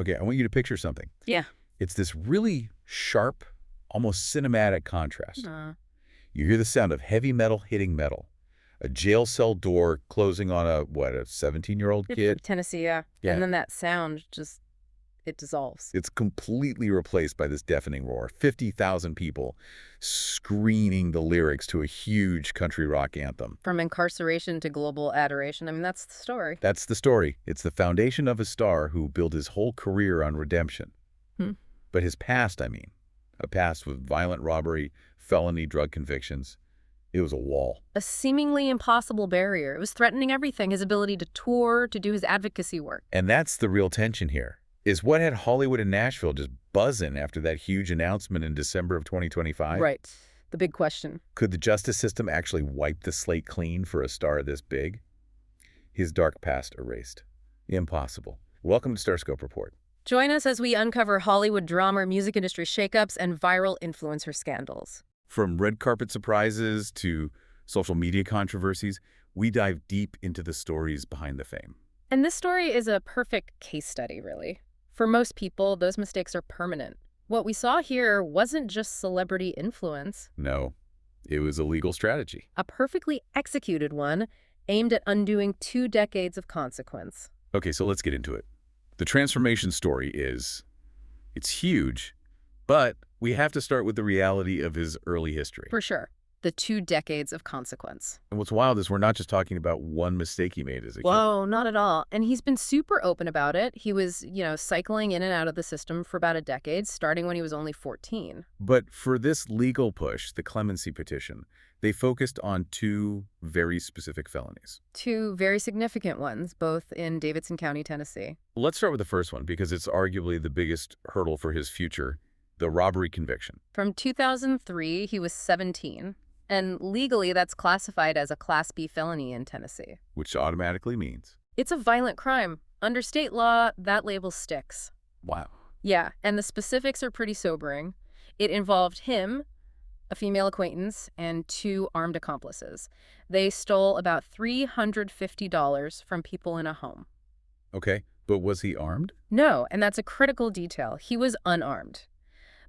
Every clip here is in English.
Okay, I want you to picture something. Yeah. It's this really sharp, almost cinematic contrast. You hear the sound of heavy metal hitting metal, a jail cell door closing on a 17-year-old kid? Tennessee, yeah. Yeah. And then that sound just, it dissolves. It's completely replaced by this deafening roar. 50,000 people screaming the lyrics to a huge country rock anthem. From incarceration to global adoration. I mean, that's the story. That's the story. It's the foundation of a star who built his whole career on redemption. But his past, a past with violent robbery, felony drug convictions, it was a wall. A seemingly impossible barrier. It was threatening everything, his ability to tour, to do his advocacy work. And that's the real tension here, is what had Hollywood and Nashville just buzzing after that huge announcement in December of 2025? Right. The big question. Could the justice system actually wipe the slate clean for a star this big? His dark past erased. Impossible. Welcome to StarScope Report. Join us as we uncover Hollywood drama, music industry shakeups, and viral influencer scandals. From red carpet surprises to social media controversies, we dive deep into the stories behind the fame. And this story is a perfect case study, really. For most people, those mistakes are permanent. What we saw here wasn't just celebrity influence. No, it was a legal strategy. A perfectly executed one aimed at undoing 2 decades of consequence. Okay, so let's get into it. The transformation story it's huge, but we have to start with the reality of his early history. For sure. The 2 decades of consequence. And what's wild is we're not just talking about one mistake he made as a kid. Whoa, not at all. And he's been super open about it. He was, cycling in and out of the system for about a decade, starting when he was only 14. But for this legal push, the Clemency petition, they focused on 2 very specific felonies. 2 very significant ones, both in Davidson County, Tennessee. Let's start with the first one because it's arguably the biggest hurdle for his future, the robbery conviction. From 2003, he was 17. And legally, that's classified as a Class B felony in Tennessee. Which automatically means? It's a violent crime. Under state law, that label sticks. Wow. Yeah, and the specifics are pretty sobering. It involved him, a female acquaintance, and 2 armed accomplices. They stole about $350 from people in a home. Okay, but was he armed? No, and that's a critical detail. He was unarmed.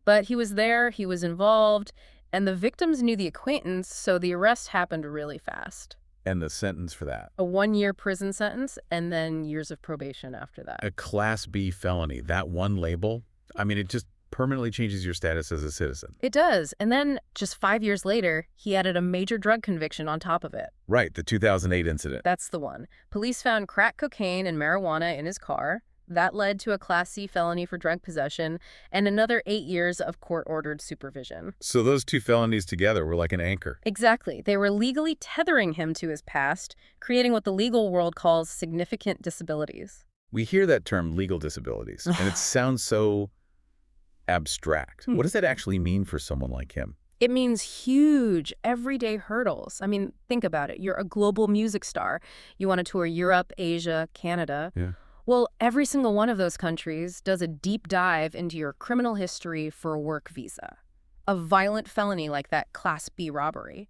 But he was there, he was involved, and the victims knew the acquaintance, so the arrest happened really fast. And the sentence for that? A 1-year prison sentence, and then years of probation after that. A Class B felony, that one label? It just permanently changes your status as a citizen. It does. And then, just 5 years later, he added a major drug conviction on top of it. Right, the 2008 incident. That's the one. Police found crack cocaine and marijuana in his car. That led to a Class C felony for drug possession and another 8 years of court-ordered supervision. So those 2 felonies together were like an anchor. Exactly. They were legally tethering him to his past, creating what the legal world calls significant disabilities. We hear that term, legal disabilities, and it sounds so abstract. What does that actually mean for someone like him? It means huge, everyday hurdles. Think about it. You're a global music star. You want to tour Europe, Asia, Canada. Yeah. Well, every single one of those countries does a deep dive into your criminal history for a work visa. A violent felony like that Class B robbery.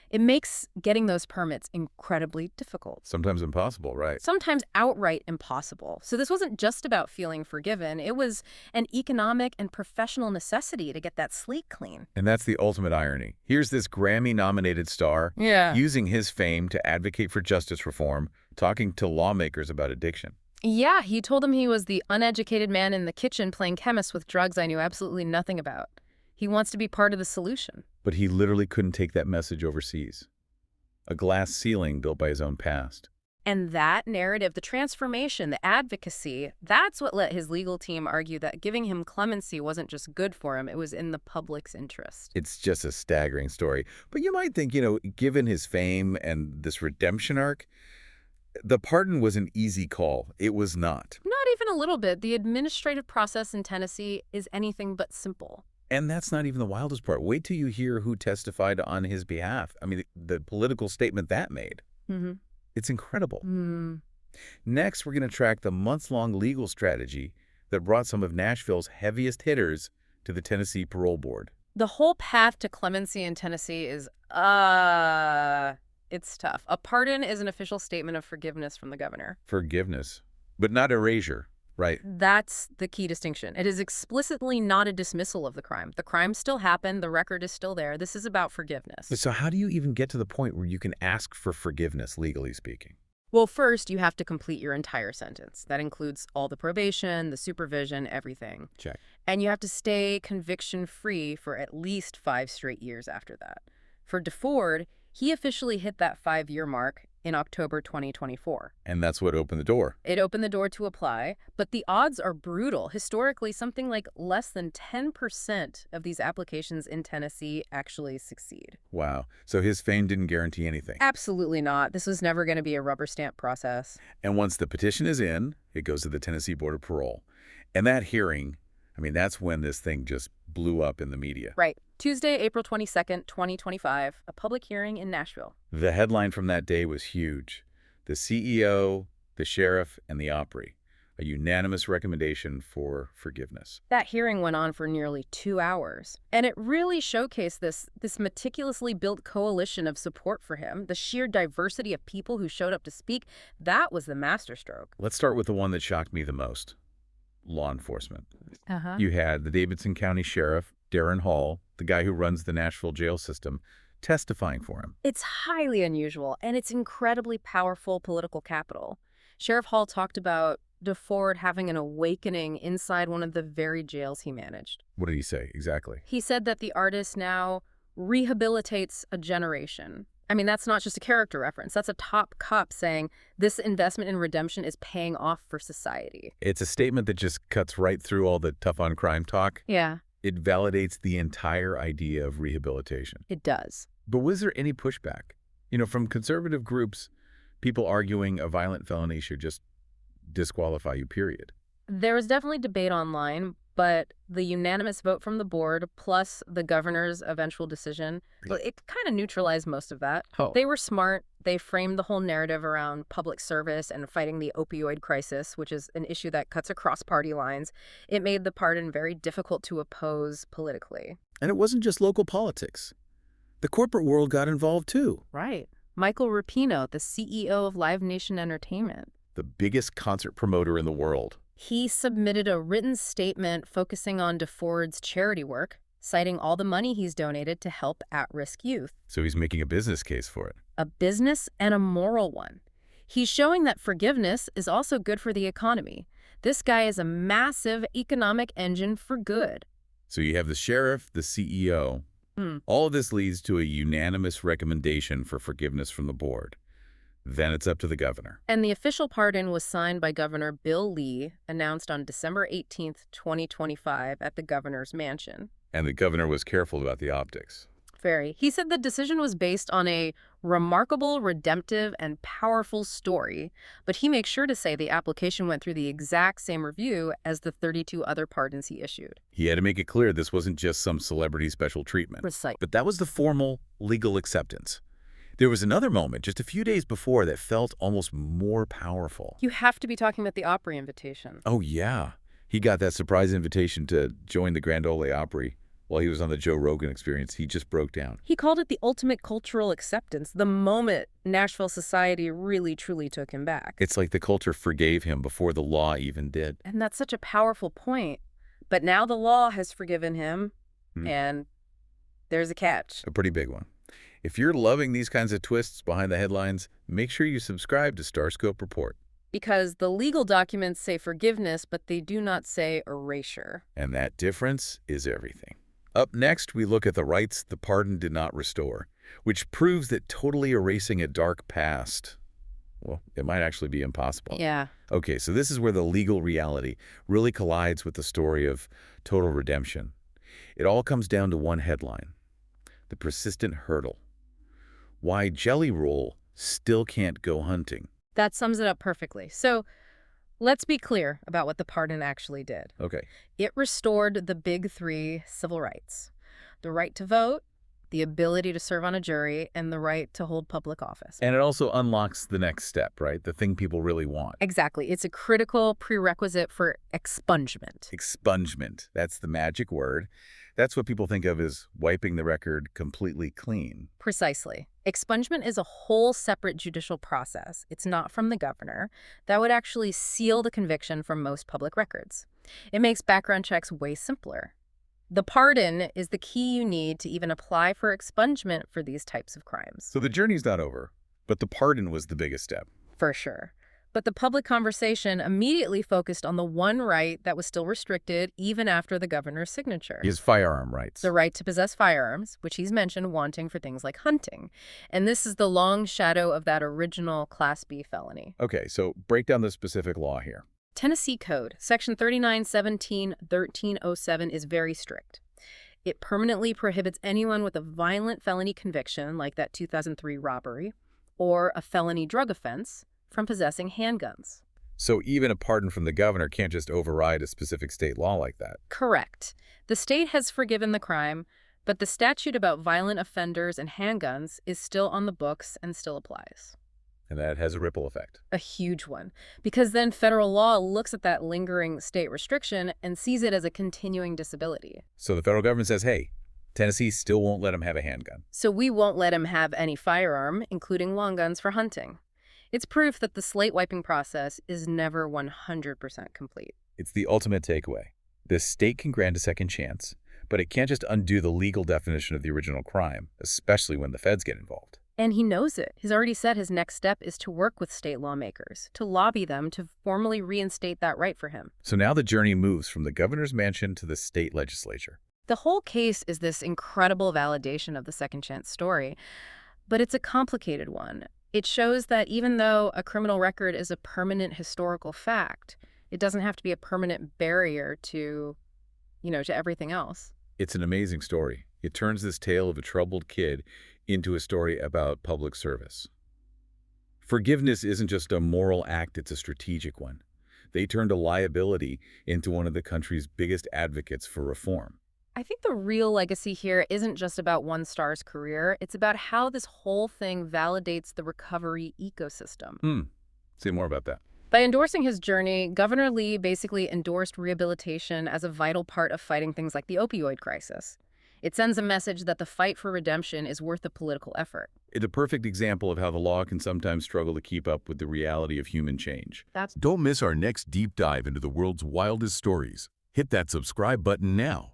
It makes getting those permits incredibly difficult. Sometimes impossible, right? Sometimes outright impossible. So this wasn't just about feeling forgiven. It was an economic and professional necessity to get that slate clean. And that's the ultimate irony. Here's this Grammy-nominated star using his fame to advocate for justice reform, talking to lawmakers about addiction. Yeah, he told them he was the uneducated man in the kitchen playing chemist with drugs I knew absolutely nothing about. He wants to be part of the solution. But he literally couldn't take that message overseas. A glass ceiling built by his own past. And that narrative, the transformation, the advocacy, that's what let his legal team argue that giving him clemency wasn't just good for him, it was in the public's interest. It's just a staggering story. But you might think, given his fame and this redemption arc, the pardon was an easy call. It was not. Not even a little bit. The administrative process in Tennessee is anything but simple. And that's not even the wildest part. Wait till you hear who testified on his behalf. The political statement that made. It's incredible. Next, we're going to track the months-long legal strategy that brought some of Nashville's heaviest hitters to the Tennessee Parole Board. The whole path to clemency in Tennessee is, it's tough. A pardon is an official statement of forgiveness from the governor. Forgiveness, but not erasure. Right. That's the key distinction. It is explicitly not a dismissal of the crime. The crime still happened. The record is still there. This is about forgiveness. So how do you even get to the point where you can ask for forgiveness, legally speaking? Well, first, you have to complete your entire sentence. That includes all the probation, the supervision, everything. Check. And you have to stay conviction-free for at least 5 straight years after that. For DeFord, he officially hit that 5-year mark in October 2024. And that's what opened the door. It opened the door to apply, but the odds are brutal. Historically, something like less than 10% of these applications in Tennessee actually succeed. Wow. So his fame didn't guarantee anything. Absolutely not. This was never going to be a rubber stamp process. And once the petition is in, it goes to the Tennessee Board of Parole. And that hearing, I mean, that's when this thing just blew up in the media. Right. Tuesday, April 22nd, 2025, a public hearing in Nashville. The headline from that day was huge. The CEO, the sheriff, and the Opry. A unanimous recommendation for forgiveness. That hearing went on for nearly 2 hours. And it really showcased this meticulously built coalition of support for him. The sheer diversity of people who showed up to speak, that was the masterstroke. Let's start with the one that shocked me the most. Law enforcement. Uh-huh. You had the Davidson County Sheriff, Darren Hall, the guy who runs the Nashville jail system, testifying for him. It's highly unusual, and it's incredibly powerful political capital. Sheriff Hall talked about DeFord having an awakening inside one of the very jails he managed. What did he say exactly? He said that the artist now rehabilitates a generation. I mean, that's not just a character reference. That's a top cop saying this investment in redemption is paying off for society. It's a statement that just cuts right through all the tough on crime talk. Yeah. It validates the entire idea of rehabilitation. It does. But was there any pushback? From conservative groups, people arguing a violent felony should just disqualify you, period. There was definitely debate online, but the unanimous vote from the board, plus the governor's eventual decision, it kind of neutralized most of that. Oh. They were smart. They framed the whole narrative around public service and fighting the opioid crisis, which is an issue that cuts across party lines. It made the pardon very difficult to oppose politically. And it wasn't just local politics. The corporate world got involved, too. Right. Michael Rapino, the CEO of Live Nation Entertainment. The biggest concert promoter in the world. He submitted a written statement focusing on DeFord's charity work, citing all the money he's donated to help at-risk youth. So he's making a business case for it. A business and a moral one. He's showing that forgiveness is also good for the economy. This guy is a massive economic engine for good. So you have the sheriff, the CEO. All of this leads to a unanimous recommendation for forgiveness from the board. Then it's up to the governor. And the official pardon was signed by Governor Bill Lee, announced on December 18th, 2025 at the governor's mansion. And the governor was careful about the optics. Very. He said the decision was based on a remarkable, redemptive, and powerful story, but he makes sure to say the application went through the exact same review as the 32 other pardons he issued. He had to make it clear this wasn't just some celebrity special treatment. Recite. But that was the formal legal acceptance. There was another moment just a few days before that felt almost more powerful. You have to be talking about the Opry invitation. Oh, yeah. He got that surprise invitation to join the Grand Ole Opry while he was on the Joe Rogan Experience. He just broke down. He called it the ultimate cultural acceptance, the moment Nashville society really, truly took him back. It's like the culture forgave him before the law even did. And that's such a powerful point. But now the law has forgiven him, and there's a catch. A pretty big one. If you're loving these kinds of twists behind the headlines, make sure you subscribe to StarScope Report. Because the legal documents say forgiveness, but they do not say erasure. And that difference is everything. Up next, we look at the rights the pardon did not restore, which proves that totally erasing a dark past, well, it might actually be impossible. Yeah. Okay, so this is where the legal reality really collides with the story of total redemption. It all comes down to one headline: the persistent hurdle. Why Jelly Roll still can't go hunting. That sums it up perfectly. So let's be clear about what the pardon actually did. Okay. It restored the big 3 civil rights: the right to vote, the ability to serve on a jury, and the right to hold public office. And it also unlocks the next step, right? The thing people really want. Exactly. It's a critical prerequisite for expungement. Expungement. That's the magic word. That's what people think of as wiping the record completely clean. Precisely. Expungement is a whole separate judicial process. It's not from the governor. That would actually seal the conviction from most public records. It makes background checks way simpler. The pardon is the key you need to even apply for expungement for these types of crimes. So the journey's not over, but the pardon was the biggest step. For sure. But the public conversation immediately focused on the one right that was still restricted even after the governor's signature. His firearm rights. The right to possess firearms, which he's mentioned wanting for things like hunting. And this is the long shadow of that original Class B felony. Okay, so break down the specific law here. Tennessee Code, Section 3917-1307 is very strict. It permanently prohibits anyone with a violent felony conviction, like that 2003 robbery, or a felony drug offense, from possessing handguns. So even a pardon from the governor can't just override a specific state law like that. Correct. The state has forgiven the crime, but the statute about violent offenders and handguns is still on the books and still applies. And that has a ripple effect. A huge one. Because then federal law looks at that lingering state restriction and sees it as a continuing disability. So the federal government says, hey, Tennessee still won't let him have a handgun. So we won't let him have any firearm, including long guns, for hunting. It's proof that the slate-wiping process is never 100% complete. It's the ultimate takeaway. The state can grant a second chance, but it can't just undo the legal definition of the original crime, especially when the feds get involved. And he knows it. He's already said his next step is to work with state lawmakers, to lobby them to formally reinstate that right for him. So now the journey moves from the governor's mansion to the state legislature. The whole case is this incredible validation of the second chance story, but it's a complicated one. It shows that even though a criminal record is a permanent historical fact, it doesn't have to be a permanent barrier to everything else. It's an amazing story. It turns this tale of a troubled kid into a story about public service. Forgiveness isn't just a moral act, it's a strategic one. They turned a liability into one of the country's biggest advocates for reform. I think the real legacy here isn't just about one star's career. It's about how this whole thing validates the recovery ecosystem. Say more about that. By endorsing his journey, Governor Lee basically endorsed rehabilitation as a vital part of fighting things like the opioid crisis. It sends a message that the fight for redemption is worth the political effort. It's a perfect example of how the law can sometimes struggle to keep up with the reality of human change. Don't miss our next deep dive into the world's wildest stories. Hit that subscribe button now.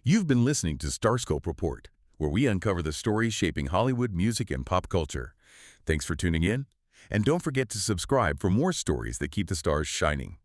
You've been listening to StarScope Report, where we uncover the stories shaping Hollywood, music, and pop culture. Thanks for tuning in, and don't forget to subscribe for more stories that keep the stars shining.